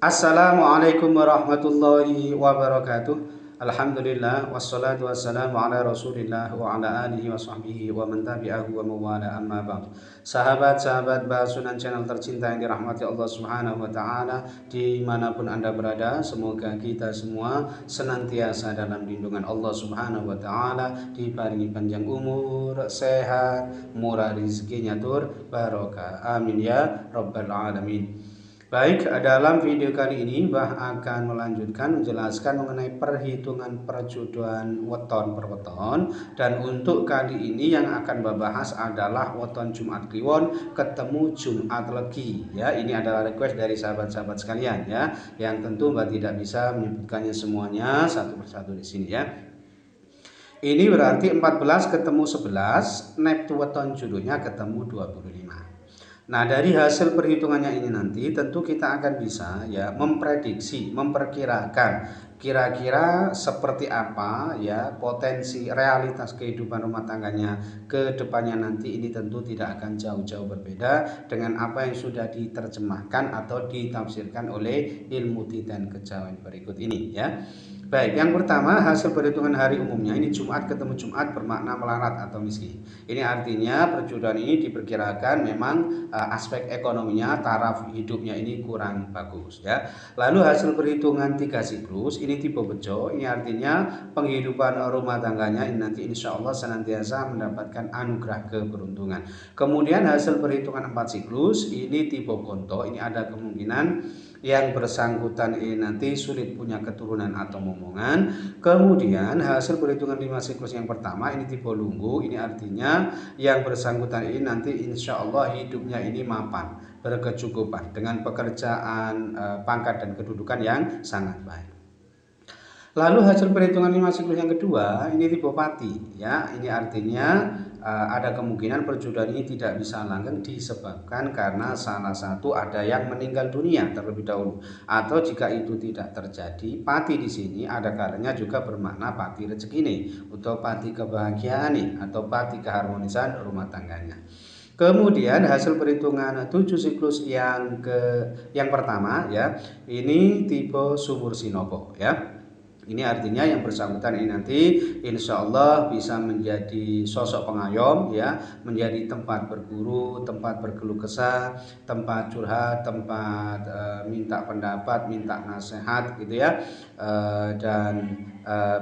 Assalamualaikum warahmatullahi wabarakatuh. Alhamdulillah wassalatu wassalamu ala Rasulillah wa ala alihi wa sahbihi wa man tabi'ahu wa mawala amma ba'd. Sahabat-sahabat Basunan channel tercinta yang dirahmati Allah Subhanahu wa taala dimanapun Anda berada, semoga kita semua senantiasa dalam lindungan Allah Subhanahu wa taala, diparingi panjang umur, sehat, murah rezekinya tur barokah. Amin ya rabbal alamin. Baik, dalam video kali ini Mbah akan melanjutkan menjelaskan mengenai perhitungan perjodohan weton per weton. Dan untuk kali ini yang akan Mbah bahas adalah weton Jumat Kliwon ketemu Jumat Legi. Ya, ini adalah request dari sahabat-sahabat sekalian ya, yang tentu Mbah tidak bisa menyebutkannya semuanya satu persatu di sini ya. Ini berarti 14 ketemu 11, neptu weton jodohnya ketemu 25. Nah, dari hasil perhitungannya ini nanti tentu kita akan bisa ya memprediksi, memperkirakan kira-kira seperti apa ya potensi realitas kehidupan rumah tangganya ke depannya nanti. Ini tentu tidak akan jauh-jauh berbeda dengan apa yang sudah diterjemahkan atau ditafsirkan oleh ilmu dan kejawen berikut ini ya. Baik, yang pertama hasil perhitungan hari umumnya ini Jumat ketemu Jumat bermakna melarat atau miskin. Ini artinya perjodohan ini diperkirakan memang aspek ekonominya, taraf hidupnya ini kurang bagus ya. Lalu hasil perhitungan 3 siklus ini tipe bejo, ini artinya penghidupan rumah tangganya ini nanti insya Allah senantiasa mendapatkan anugerah keberuntungan. Kemudian hasil perhitungan 4 siklus ini tipe konto, ini ada kemungkinan yang bersangkutan ini nanti sulit punya keturunan atau momongan. Kemudian hasil perhitungan 5 siklus yang pertama ini tipe lunggu, ini artinya yang bersangkutan ini nanti insya Allah hidupnya ini mapan, berkecukupan dengan pekerjaan, pangkat dan kedudukan yang sangat baik. Lalu hasil perhitungan 5 siklus yang kedua ini tipe pati ya, ini artinya ada kemungkinan perjodohan ini tidak bisa langgeng disebabkan karena salah satu ada yang meninggal dunia terlebih dahulu, atau jika itu tidak terjadi, pati di sini ada kalanya juga bermakna pati rezeki nih, atau pati kebahagiaan nih, atau pati keharmonisan rumah tangganya. Kemudian hasil perhitungan 7 siklus yang pertama ya, ini tipe sumur sinopo ya. Ini artinya yang bersangkutan ini nanti insya Allah bisa menjadi sosok pengayom ya, menjadi tempat berguru, tempat berkeluh kesah, tempat curhat, tempat minta pendapat, minta nasihat gitu ya. Dan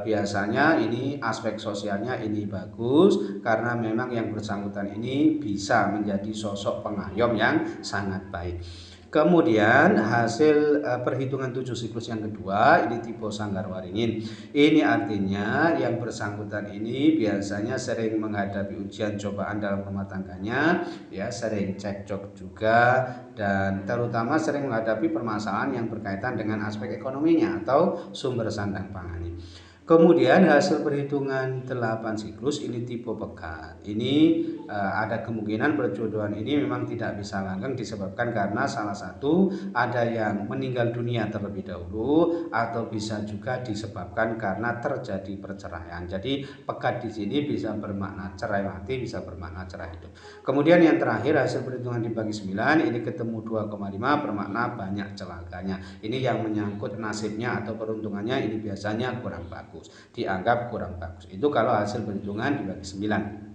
biasanya ini aspek sosialnya ini bagus karena memang yang bersangkutan ini bisa menjadi sosok pengayom yang sangat baik. Kemudian hasil perhitungan 7 siklus yang kedua ini tipe sanggar waringin. Ini artinya yang bersangkutan ini biasanya sering menghadapi ujian cobaan dalam rumah tangganya ya, sering cekcok juga, dan terutama sering menghadapi permasalahan yang berkaitan dengan aspek ekonominya atau sumber sandang pangan. Kemudian hasil perhitungan 8 siklus ini tipe pekat. Ini ada kemungkinan perjodohan ini memang tidak bisa langgeng disebabkan karena salah satu ada yang meninggal dunia terlebih dahulu, atau bisa juga disebabkan karena terjadi perceraian. Jadi pekat di sini bisa bermakna cerai mati, bisa bermakna cerai hidup. Kemudian yang terakhir hasil perhitungan dibagi 9 ini ketemu 2,5 bermakna banyak celakanya. Ini yang menyangkut nasibnya atau peruntungannya ini biasanya kurang bagus, dianggap kurang bagus. Itu kalau hasil perhitungan dibagi 9.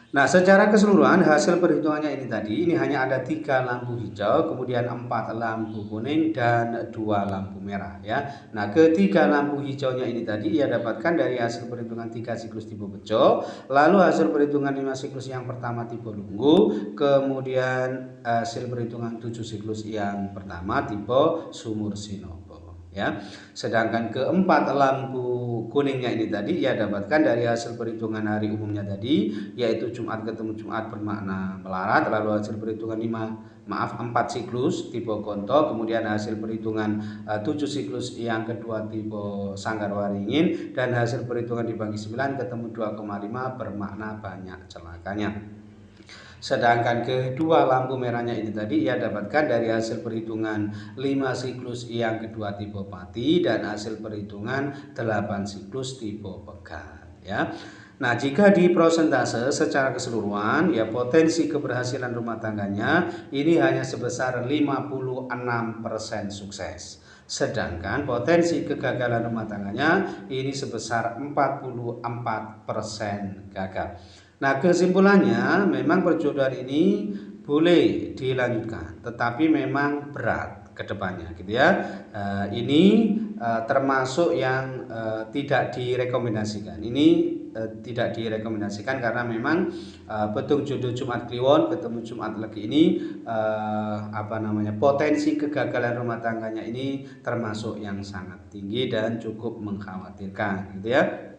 Nah, secara keseluruhan hasil perhitungannya ini tadi ini hanya ada 3 lampu hijau, kemudian 4 lampu kuning dan 2 lampu merah ya. Nah, ketiga lampu hijaunya ini tadi ia dapatkan dari hasil perhitungan 3 siklus tipe bejo, lalu hasil perhitungan 5 siklus yang pertama tipe lunggu, kemudian hasil perhitungan 7 siklus yang pertama tipe sumur sinopo ya. Sedangkan keempat lampu kuningnya ini tadi ia dapatkan dari hasil perhitungan hari umumnya tadi, yaitu Jumat ketemu Jumat bermakna melarat, lalu hasil perhitungan 4 siklus tipe konto, kemudian hasil perhitungan 7 siklus yang kedua tipe sanggar waringin, dan hasil perhitungan dibagi 9 ketemu 2,5 bermakna banyak celakanya. Sedangkan kedua lampu merahnya ini tadi ia dapatkan dari hasil perhitungan 5 siklus yang kedua tipe pati dan hasil perhitungan 8 siklus tipe pekat ya. Nah, jika di prosentase secara keseluruhan, ya potensi keberhasilan rumah tangganya ini hanya sebesar 56% sukses. Sedangkan potensi kegagalan rumah tangganya ini sebesar 44% gagal. Nah, kesimpulannya memang perjodohan ini boleh dilanjutkan, tetapi memang berat ke depannya gitu ya. Ini termasuk yang tidak direkomendasikan. Ini tidak direkomendasikan karena memang petung jodoh Jumat Kliwon ketemu Jumat Legi ini potensi kegagalan rumah tangganya ini termasuk yang sangat tinggi dan cukup mengkhawatirkan gitu ya.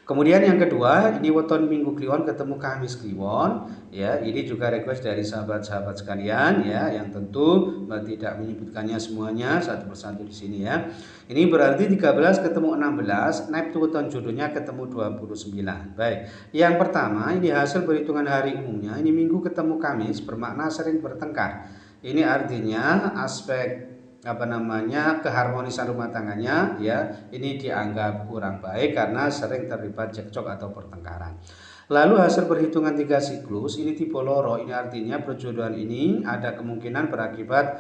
Kemudian yang kedua, ini weton Minggu Kliwon ketemu Kamis Kliwon, ya. Ini juga request dari sahabat-sahabat sekalian, ya, yang tentu tidak menyebutkannya semuanya satu persatu di sini ya. Ini berarti 13 ketemu 16, naik weton jodohnya ketemu 29. Baik. Yang pertama, ini hasil perhitungan hari umumnya, ini Minggu ketemu Kamis bermakna sering bertengkar. Ini artinya aspek keharmonisan rumah tangganya ya ini dianggap kurang baik karena sering terlibat cekcok atau pertengkaran. Lalu hasil perhitungan 3 siklus ini tipe loro, ini artinya perjodohan ini ada kemungkinan berakibat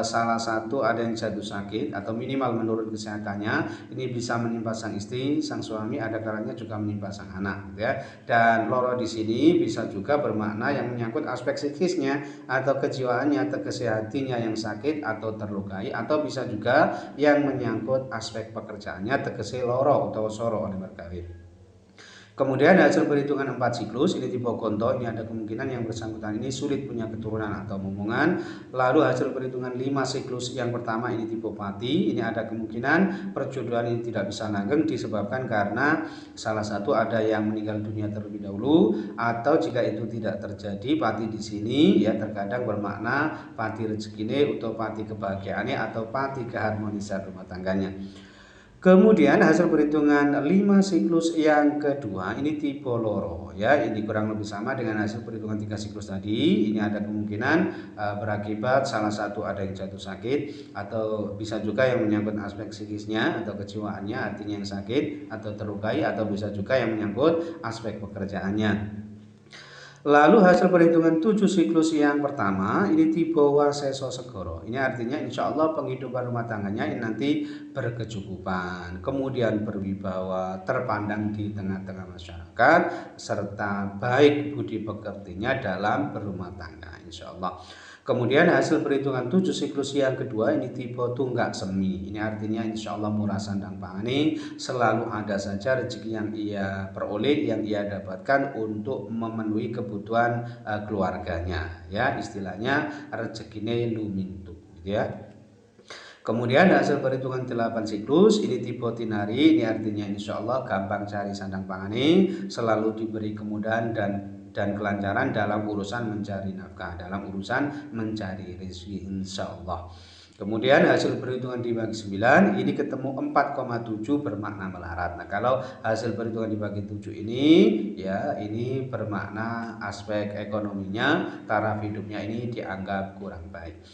salah satu ada yang jatuh sakit atau minimal menurun kesehatannya, ini bisa menimpa sang istri, sang suami, ada kalanya juga menimpa sang anak gitu ya. Dan loro di sini bisa juga bermakna yang menyangkut aspek psikisnya atau kejiwaannya atau kesehatinya yang sakit atau terlukai, atau bisa juga yang menyangkut aspek pekerjaannya tegese loro atau soro oleh berkawin. Kemudian hasil perhitungan 4 siklus ini tipe konto, ini ada kemungkinan yang bersangkutan ini sulit punya keturunan atau momongan. Lalu hasil perhitungan 5 siklus yang pertama ini tipe pati, ini ada kemungkinan perjodohan ini tidak bisa langgeng disebabkan karena salah satu ada yang meninggal dunia terlebih dahulu, atau jika itu tidak terjadi, pati di sini ya terkadang bermakna pati rezekine atau pati kebahagiaannya atau pati keharmonisan rumah tangganya. Kemudian hasil perhitungan 5 siklus yang kedua ini tipe loro ya, ini kurang lebih sama dengan hasil perhitungan 3 siklus tadi. Ini ada kemungkinan berakibat salah satu ada yang jatuh sakit, atau bisa juga yang menyangkut aspek psikisnya atau kejiwaannya artinya yang sakit atau terlukai, atau bisa juga yang menyangkut aspek pekerjaannya. Lalu hasil perhitungan 7 siklus yang pertama ini tipe waseso segoro. Ini artinya insya Allah penghidupan rumah tangganya ini nanti berkecukupan, kemudian berwibawa, terpandang di tengah-tengah masyarakat, serta baik budi pekertinya dalam berumah tangga insya Allah. Kemudian hasil perhitungan 7 siklus yang kedua ini tipe tunggak semi. Ini artinya insya Allah murah sandang pangani, selalu ada saja rezeki yang ia peroleh, yang ia dapatkan untuk memenuhi kebutuhan keluarganya. Ya, istilahnya rezekine lumintu, gitu ya. Kemudian hasil perhitungan 8 siklus ini tipe tinari, ini artinya insya Allah gampang cari sandang pangani, selalu diberi kemudahan dan kelancaran dalam urusan mencari nafkah, dalam urusan mencari rezeki insya Allah. Kemudian hasil perhitungan dibagi 9 ini ketemu 4,7 bermakna melarat. Nah, kalau hasil perhitungan dibagi 7 ini ya ini bermakna aspek ekonominya, taraf hidupnya ini dianggap kurang baik.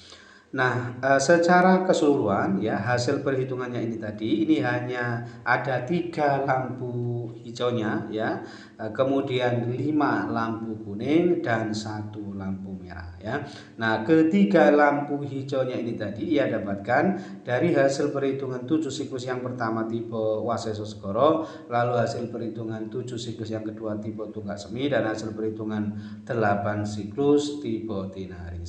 Nah, secara keseluruhan ya hasil perhitungannya ini tadi ini hanya ada 3 lampu hijaunya ya, kemudian 5 lampu kuning dan 1 lampu merah ya. Nah, ketiga lampu hijaunya ini tadi ia dapatkan dari hasil perhitungan 7 siklus yang pertama tipe waseso segoro, lalu hasil perhitungan 7 siklus yang kedua tipe tunggak semi, dan hasil perhitungan 8 siklus tipe tinari.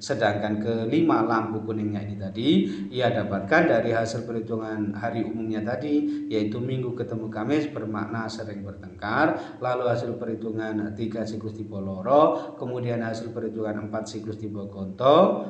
Sedangkan kelima lampu kuningnya ini tadi ia dapatkan dari hasil perhitungan hari umumnya tadi, yaitu Minggu ketemu Kamis bermakna sering bertengkar, lalu hasil perhitungan 3 siklus tipe loro, kemudian hasil perhitungan 4 siklus tipe konto,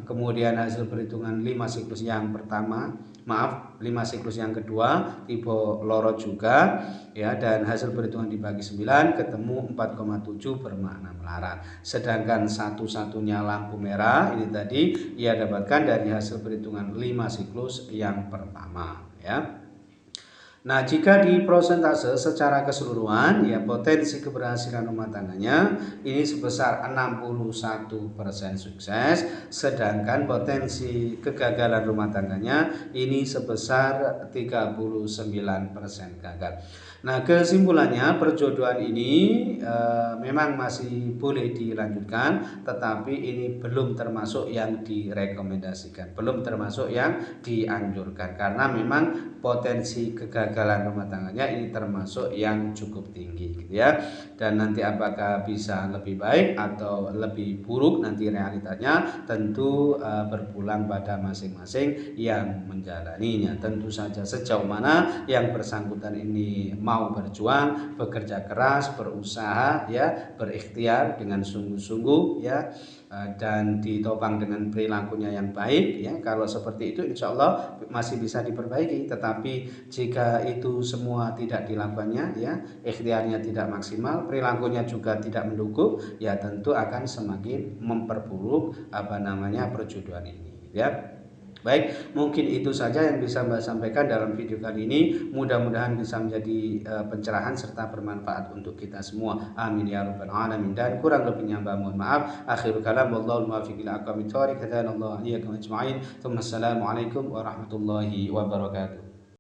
kemudian hasil perhitungan 5 siklus yang pertama, 5 siklus yang kedua tipe loro juga ya, dan hasil perhitungan dibagi 9 ketemu 4,7 bermakna melarat. Sedangkan satu-satunya lampu merah ini tadi ia dapatkan dari hasil perhitungan 5 siklus yang pertama ya. Nah, jika di prosentase secara keseluruhan, ya potensi keberhasilan rumah tangganya ini sebesar 61% sukses, sedangkan potensi kegagalan rumah tangganya ini sebesar 39% gagal. Nah, kesimpulannya perjodohan ini memang masih boleh dilanjutkan, tetapi ini belum termasuk yang direkomendasikan, belum termasuk yang dianjurkan, karena memang potensi kegagalan rumah tangganya ini termasuk yang cukup tinggi gitu ya. Dan nanti apakah bisa lebih baik atau lebih buruk nanti realitanya tentu berpulang pada masing-masing yang menjalaninya. Tentu saja sejauh mana yang bersangkutan ini mau berjuang, bekerja keras, berusaha ya, berikhtiar dengan sungguh-sungguh ya, dan ditopang dengan perilakunya yang baik ya. Kalau seperti itu insya Allah masih bisa diperbaiki. Tetapi jika itu semua tidak dilakukannya ya, ikhtiarnya tidak maksimal, perilakunya juga tidak mendukung, ya tentu akan semakin memperburuk perjodohan ini ya. Baik, mungkin itu saja yang bisa Mbak sampaikan dalam video kali ini. Mudah-mudahan bisa menjadi pencerahan serta bermanfaat untuk kita semua. Amin ya rabbal alamin. Dan kurang lebihnya Mbak mohon maaf. Akhirul kalam wallahul muwaffiq ila aqwamit thoriq. Hadanallahu iyyakum ajma'in. Assalamualaikum warahmatullahi wabarakatuh.